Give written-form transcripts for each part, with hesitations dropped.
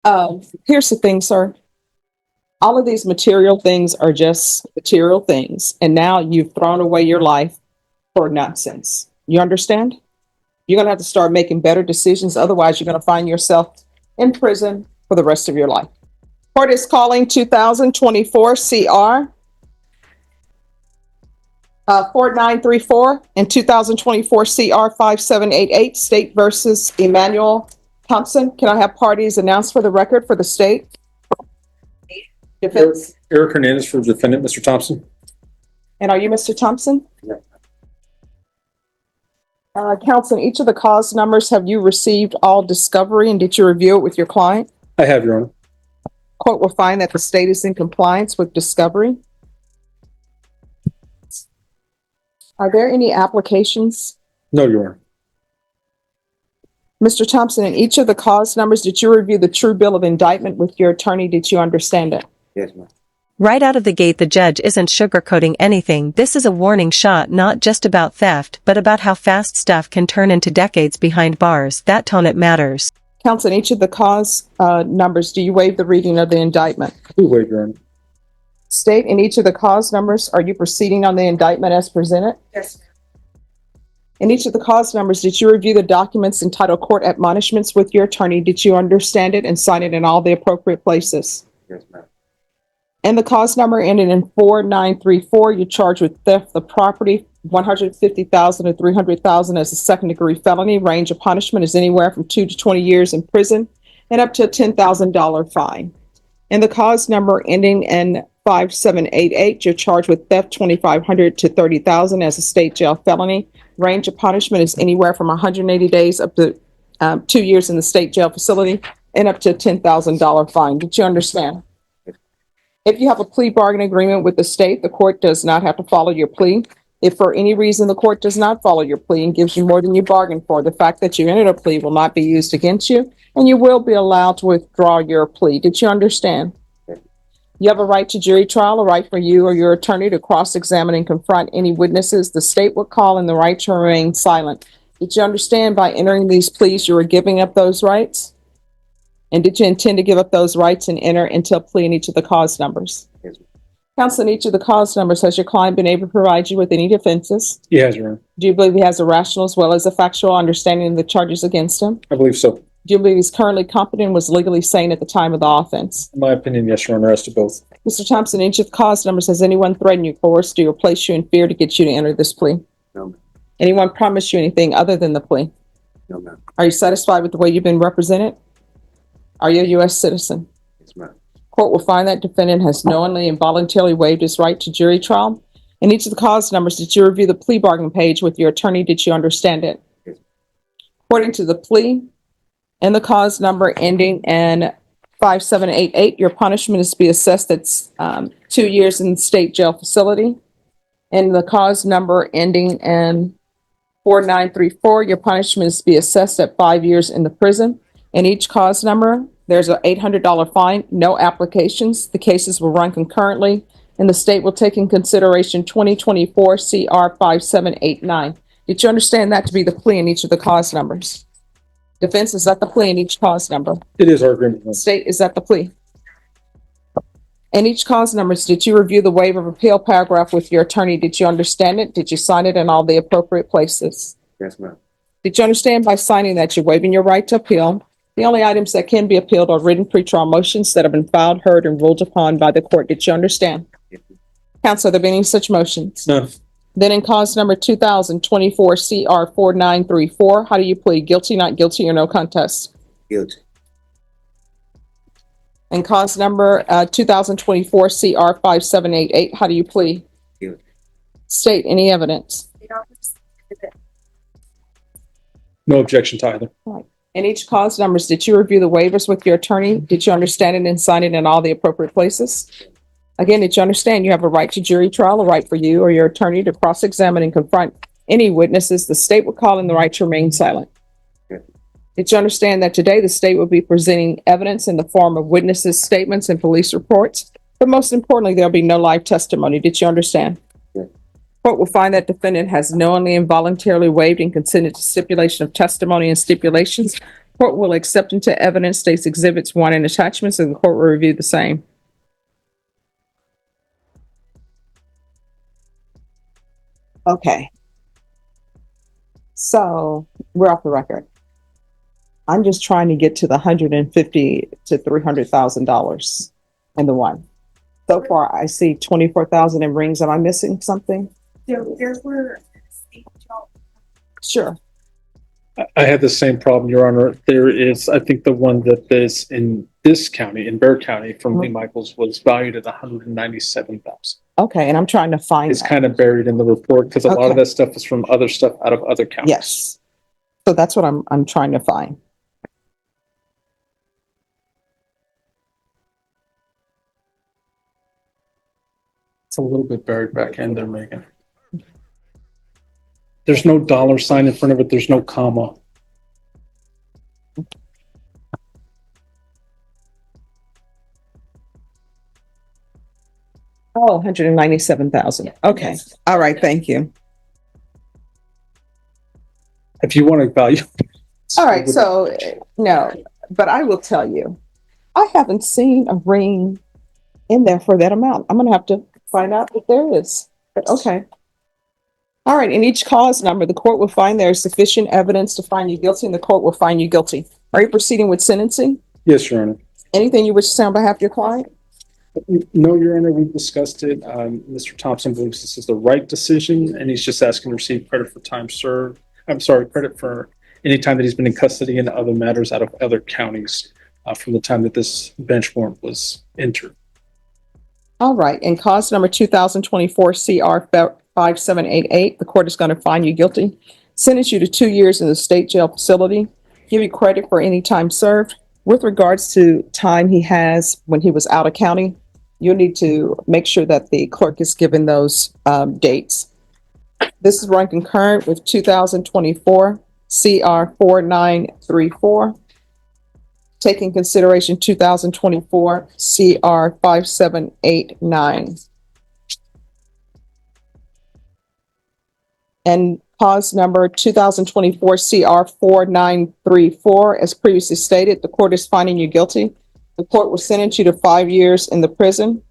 Here's the thing, sir. All of these material things are just material things. And now you've thrown away your life for nonsense. You understand? You're going to have to start making better decisions. Otherwise, you're going to find yourself in prison for the rest of your life. Court is calling 2024 CR 4934 and 2024 CR 5788, State versus Emanuel Thompson. Can I have parties announced for the record for the state? Defense. Eric Hernandez for defendant, Mr. Thompson. And are you Mr. Thompson? Yeah. Counsel, in each of the cause numbers, have you received all discovery and did you review it with your client? I have, Your Honor. Court will find that the state is in compliance with discovery. Are there any applications? No, Your Honor. Mr. Thompson, in each of the cause numbers, did you review the true bill of indictment with your attorney? Did you understand it? Yes, ma'am. Right out of the gate, the judge isn't sugarcoating anything. This is a warning shot, not just about theft, but about how fast stuff can turn into decades behind bars. That tone, it matters. Counsel, in each of the cause numbers, do you waive the reading of the indictment? We waive, Your Honor. State, in each of the cause numbers, are you proceeding on the indictment as presented? Yes, ma'am. In each of the cause numbers, did you review the documents entitled court admonishments with your attorney? Did you understand it and sign it in all the appropriate places? Yes, ma'am. And the cause number ending in 4934, you're charged with theft of property, $150,000 to $300,000 as a second-degree felony. Range of punishment is anywhere from 2 to 20 years in prison and up to a $10,000 fine. And the cause number ending in 5788, you're charged with theft, $2,500 to $30,000 as a state jail felony. Range of punishment is anywhere from 180 days up to 2 years in the state jail facility and up to a $10,000 fine. Did you understand? If you have a plea bargain agreement with the state, the court does not have to follow your plea. If for any reason the court does not follow your plea and gives you more than you bargained for, the fact that you entered a plea will not be used against you, and you will be allowed to withdraw your plea. Did you understand? You have a right to jury trial, a right for you or your attorney to cross-examine and confront any witnesses the state would call, and the right to remain silent. Did you understand by entering these pleas you were giving up those rights? And did you intend to give up those rights and enter into a plea in each of the cause numbers? Yes, ma'am. Counsel, in each of the cause numbers, has your client been able to provide you with any defenses? He has, Your Honor. Do you believe he has a rational as well as a factual understanding of the charges against him? I believe so. Do you believe he's currently competent and was legally sane at the time of the offense? In my opinion, yes, Your Honor, as to both. Mr. Thompson, in each of the cause numbers, has anyone threatened you, coerced you, or placed you in fear to get you to enter this plea? No, ma'am. Anyone promised you anything other than the plea? No, ma'am. Are you satisfied with the way you've been represented? Are you a U.S. citizen? Yes, ma'am. Court will find that defendant has knowingly and voluntarily waived his right to jury trial. In each of the cause numbers, did you review the plea bargain page with your attorney? Did you understand it? Yes. According to the plea and the cause number ending in 5788, your punishment is to be assessed at 2 years in the state jail facility. And the cause number ending in 4934, your punishment is to be assessed at 5 years in the prison. In each cause number, there's an $800 fine, no applications. The cases will run concurrently, and the state will take in consideration 2024 CR 5789. Did you understand that to be the plea in each of the cause numbers? Defense, is that the plea in each cause number? It is our agreement. State, is that the plea? In each cause numbers, did you review the waiver of appeal paragraph with your attorney? Did you understand it? Did you sign it in all the appropriate places? Yes, ma'am. Did you understand by signing that you're waiving your right to appeal? The only items that can be appealed are written pretrial motions that have been filed, heard, and ruled upon by the court. Did you understand? Yes. Counsel, have there been any such motions? No. Then in cause number 2024 CR 4934, how do you plead? Guilty, not guilty, or no contest? Guilty. And cause number 2024 CR 5788, how do you plead? Guilty. State, any evidence? No objection to either. In each cause numbers, did you review the waivers with your attorney? Did you understand it and sign it in all the appropriate places? Again, did you understand you have a right to jury trial, a right for you or your attorney to cross-examine and confront any witnesses the state would call in, the right to remain silent? Yes. Did you understand that today the state will be presenting evidence in the form of witnesses' statements and police reports? But most importantly, there'll be no live testimony. Did you understand? Yes. Court will find that defendant has knowingly and voluntarily waived and consented to stipulation of testimony and stipulations Court will accept into evidence states exhibits 1 and attachments, and the court will review the same. Okay. So we're off the record. I'm just trying to get to the $150,000 to $300,000 and the one. So far, I see 24,000 in rings. Am I missing something? There were. Sure. I had the same problem, Your Honor. There is, I think the one that is in this county, in Bear County from Lee Michaels, was valued at $197,000. Okay, and I'm trying to find It's that. kind of buried in the report because a lot Okay. of that stuff is from other stuff out of other counties. Yes. So that's what I'm trying to find. It's a little bit buried back in there, Megan. There's no dollar sign in front of it. There's no comma. Oh, 197,000. Okay. All right. Thank you. If you want to value. All right. So no, but I will tell you, I haven't seen a ring in there for that amount. I'm going to have to find out if there is. But okay. All right. In each cause number, the court will find there is sufficient evidence to find you guilty, and the court will find you guilty. Are you proceeding with sentencing? Yes, Your Honor. Anything you wish to say on behalf of your client? No, Your Honor, we've discussed it. Mr. Thompson believes this is the right decision, and he's just asking to receive credit for time served. I'm sorry, credit for any time that he's been in custody and other matters out of other counties from the time that this bench warrant was entered. All right. In cause number 2024 CR 5788, the court is going to find you guilty, sentence you to 2 years in the state jail facility, give you credit for any time served. With regards to time he has when he was out of county, you'll need to make sure that the clerk is given those dates. This is run concurrent with 2024 CR 4934. Taking consideration 2024 CR 5789. And cause number 2024 CR 4934, as previously stated, the court is finding you guilty. The court will sentence you to 5 years in the prison.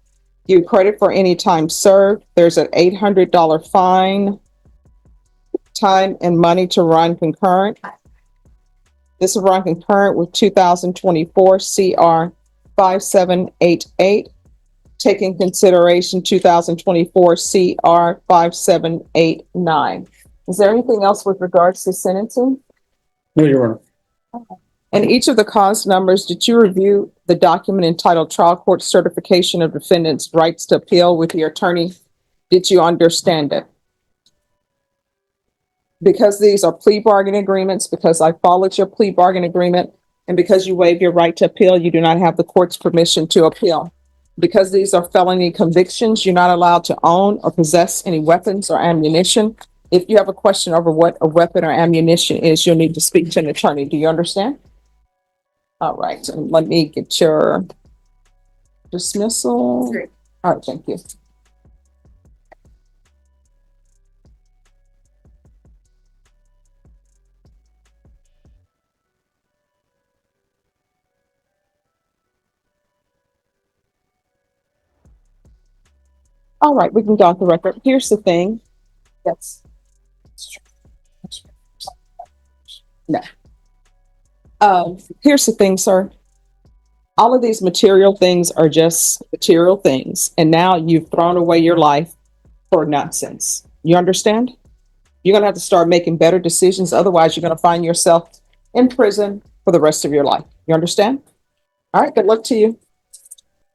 Give credit for any time served. There's an $800 fine. Time and money to run concurrent. This is run concurrent with 2024 CR 5788. Taking consideration 2024 CR 5789. Is there anything else with regards to sentencing? No, Your Honor. And each of the cause numbers, did you review the document entitled Trial Court Certification of Defendant's Rights to Appeal with your attorney? Did you understand it? Because these are plea bargain agreements, because I followed your plea bargain agreement, and because you waive your right to appeal, you do not have the court's permission to appeal. Because these are felony convictions, you're not allowed to own or possess any weapons or ammunition. If you have a question over what a weapon or ammunition is, you'll need to speak to an attorney. Do you understand? All right, so let me get your dismissal. Great. All right, thank you. All right, we can go off the record. Here's the thing. Yes. No. Here's the thing, sir. All of these material things are just material things. And now you've thrown away your life for nonsense. You understand? You're going to have to start making better decisions. Otherwise, you're going to find yourself in prison for the rest of your life. You understand? All right, good luck to you.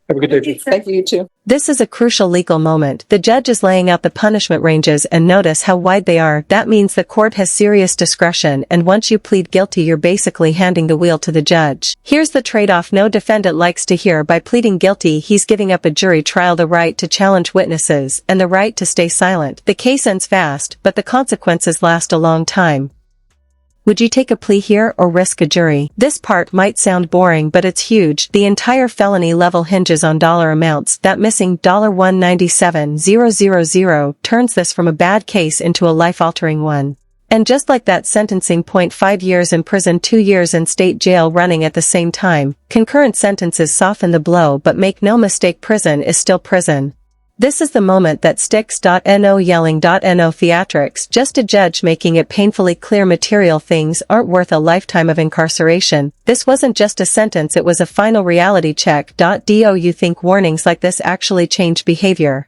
Have a good day, Judge. Thank you, you too. This is a crucial legal moment. The judge is laying out the punishment ranges, and notice how wide they are. That means the court has serious discretion, and once you plead guilty, you're basically handing the wheel to the judge. Here's the trade-off no defendant likes to hear. By pleading guilty, he's giving up a jury trial, the right to challenge witnesses, and the right to stay silent. The case ends fast, but the consequences last a long time. Would you take a plea here or risk a jury? This part might sound boring, but it's huge. The entire felony level hinges on dollar amounts. That missing $197,000 turns this from a bad case into a life-altering one. And just like that sentencing point, 5 years in prison, 2 years in state jail running at the same time, concurrent sentences soften the blow, but make no mistake, prison is still prison. This is the moment that sticks.no yelling.no theatrics, just a judge making it painfully clear material things aren't worth a lifetime of incarceration. This wasn't just a sentence, it was a final reality check. Do you think warnings like this actually change behavior?